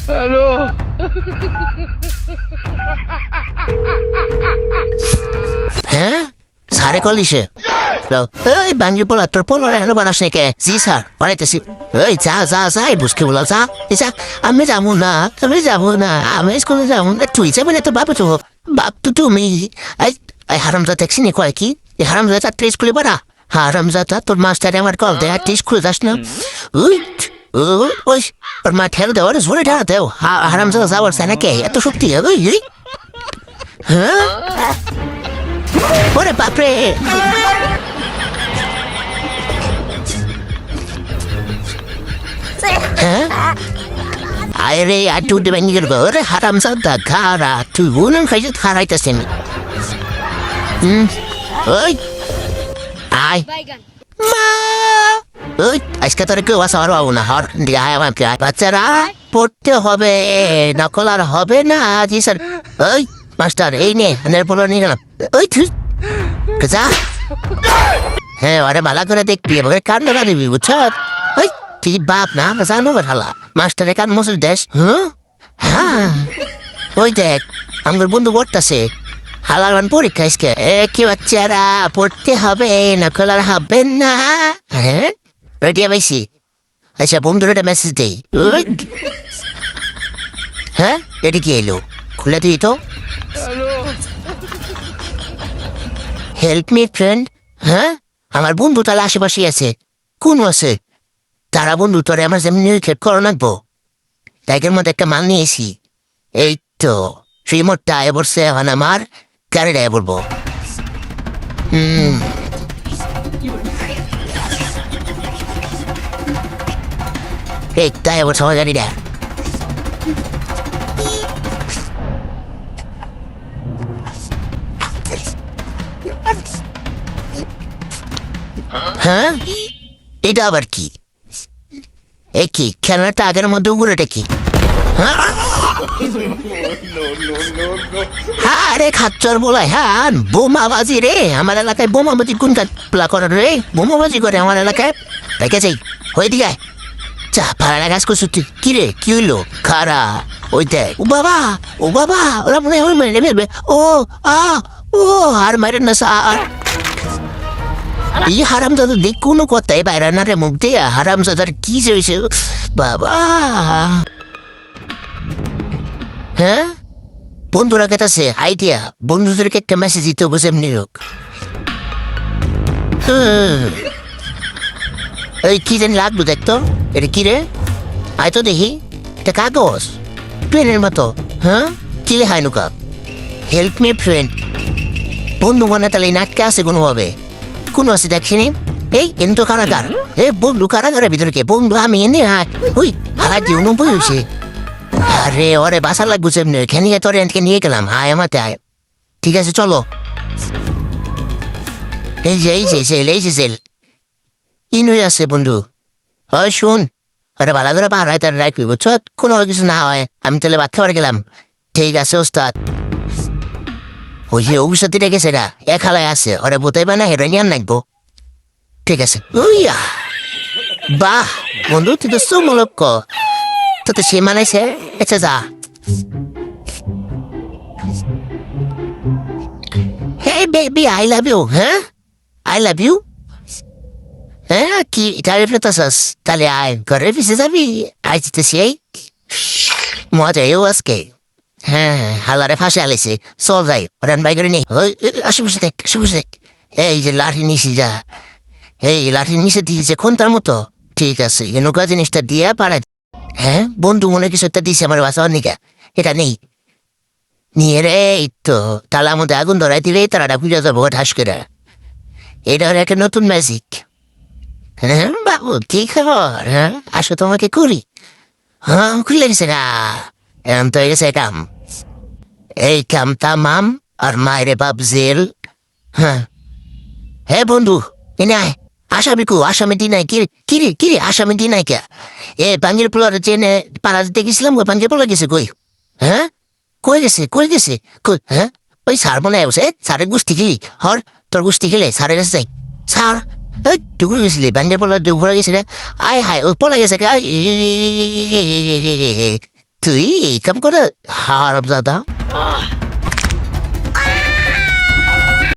Hello. হ্যাঁ স্যারে কলিসে এই বাঙ্গি পোলা তোর পোলা এখনো বানাস নাকি? জি স্যার বানাইতেছি। এই যা যা যা এই বুঝকে বলো যা যা। আমি যাবো না, আমি যাবো না, আমি স্কুলে যাবো না। তুই যাবি না, তোর বাপ তো বাপ তো তুমি। এই হারামজা দেখছি নি কয় কি এই হারামজা তার স্কুলে বাড়া। হারামজাদা তোর মাস্টারে আমার কল দেয় তুই স্কুলে যাস না। ওই ওই ওর মা ঠেল দেও, ওরে জোরে ঠেলা দেও। হারামজাদা যাওয়ার চায় নাকি এত শক্তি? ওই হ্যাঁ ওরে বাপরে। হ্যাঁ আরে আর তুই ভেঙে গেল রে হারামজাদা খারা। তুই বলুন খাইছে খারাইতেছে আমি। ওই আয় মা। ওই আজকে তোর কেউ আসা পারবো না। হর বাচ্চারা পড়তে হবে, নকল আর হবে না। জি স্যার। ওই মাস্টার এই নে পড়ো নিয়ে গেলাম। ওই তুই যা। হ্যাঁ আরে ভালো করে দেখবি আমাকে কান না দিবি বুঝছ? ওই তুই বাপ না জানো হালা মাস্টারে কান মসুর দেশ। হ্যাঁ ওই দেখ আমার বন্ধু পড়তেছে হালার পরীক্ষা আজকে। কি বাচ্চারা পড়তে হবে, নকল আর হবে না। হ্যাঁ রেডি পাইছি। আচ্ছা বন্ধুর একটা মেসেজ দেই। হ্যাঁ এটা কি এলো? খুলে দিই তো। Help me friend. হ্যাঁ আমার বন্ধু তাহলে আশেপাশে আছে। কোন আছে তারা বন্ধু? তোরে আমার যেমনি খেট করো নাকবো তাইকের মধ্যে একটা মাল নিয়েছি। এই তো শ্রীমতটা আয় বলছে এখন আমার গাড়িটা আয় বলবো। এই তাই বলছে আমার গাড়িটা। হ্যাঁ এটা আবার কি? এ কি খেলাটা আগের মধ্যে উড়েটা কি? আরে খাচ্চর বলাই হ্যাঁ বোমাবাজি রে আমার এলাকায়। বোমাবাজি কোন কাজ করে রে? বোমাবাজি করে আমার এলাকায় দেখেছি। হয়ে দিকে চা পাড়া গাছ করছো তুই। কি রে কি হইলো? খারা ওই দেখ। ও বাবা ও বাবা ওরা মনে হয় মেরে ফেলবে। ও ও আর মারেন না স্যার। এই হারামজাদা দেখ কোনো কথাই বাইরে না রে মুখ দিয়ে। হারামজাদার কি হয়েছে বাবা? হ্যাঁ বন্ধুরা কেতাছে আইডিয়া। বন্ধুদেরকে একটা মেসেজ দিতে বসে এমনি হোক। এই কি জানি লাগলো দেখতো। এটা কি রে? আয় তো দেখি এটা কাগজ পেনের মতো। হ্যাঁ কি লে হাই নুকা? Help me friend. বন্ধু মনে তাহলে নাটকে আছে কোনোভাবে। কোন আছে দেখছিনি? এই কিন্তু কারাগার। এ বন্ধু কারাগারের ভিতরে কে? বন্ধু আমি এনে আয়। ওই হারা দিয়ে 90 হয়েছে। আরে ওরে বাসা লাগবো সেমনি। খেয়ে তোর এনকে নিয়ে গেলাম। আয় আমাতে আয়। ঠিক আছে চলো। এই যে এই যে সেল এই যে সেল ইন হয়ে আছে বন্ধু। হয় শুন আরে ভালো করে পাহাড়ায় তার রাখবি বুঝছ? কোনো কিছু না হয় আমি তাহলে ভাত খাবার গেলাম। ঠিক আছে ওস্তাদ। ওই যে অভিষেক রেখেছে না এক হালায় আছে ওরে বোতাই বানা হেরোইন নাকবো। ঠিক আছে। উইয়া বাহ বন্ধু তুই তো সুমলক্ষ। তো তো সে মানাইছে। আচ্ছা যা। Hey baby I love you. হ্যাঁ আই লাভ ইউ। হ্যাঁ কি তারিফ নিতেছস? তাহলে আয় ঘরের পিছিয়ে যাবি। আই জিতেছি এই মজা এও আজকে। হ্যাঁ হালারে ফাঁসে আলেছে। চল যাই রান বাই করে নেই। আশেপাশে দেখ আশেপাশে দেখ। এই যে লাঠি নিছি যা। এই লাঠির নিচে দিয়েছে কোন তার মতো। ঠিক আছে এনুকা জিনিসটা দিয়ে পাড়া। হ্যাঁ বন্ধু মনে কিছু একটা দিয়েছে আমার বাসা নিকা। এটা নেই নিয়ে রে। এই তো তালার মধ্যে আগুন ধরাই দিলে তারাটা পুজো যাবো ঠাস করে। এটা হলো একটা নতুন ম্যাজিক। হ্যাঁ বাবু কি খবর? হ্যাঁ আসো তোমাকে করি। হ্যাঁ খুলে গেছে গা। এরম তো হয়ে গেছে কাম। এই কাম তামাম আর মায়েরে বাপ জেল। হ্যাঁ হ্যাঁ বন্ধু এনে আয়। আসামি কু আসামি দি নাই কিরে কিরে আসামি দি নাই কে? এ পাঞ্জের পোলার চেনে পাড়া দিতে গেছিলাম। ওই পাঞ্জের পোলা গেছে কই? হ্যাঁ কই গেছে কই গেছে কই? হ্যাঁ ওই সার মনে হয় সারের গোষ্ঠী খেলি। হর তোর গোষ্ঠী খেলে সারের কাছে যাই। সার টুকুর গেছিলি পাঞ্জের পোলা দুপুরে গেছিলে। আয় হায় ওই পোলা গেছে তুই এই কাম করে হারাম দাদা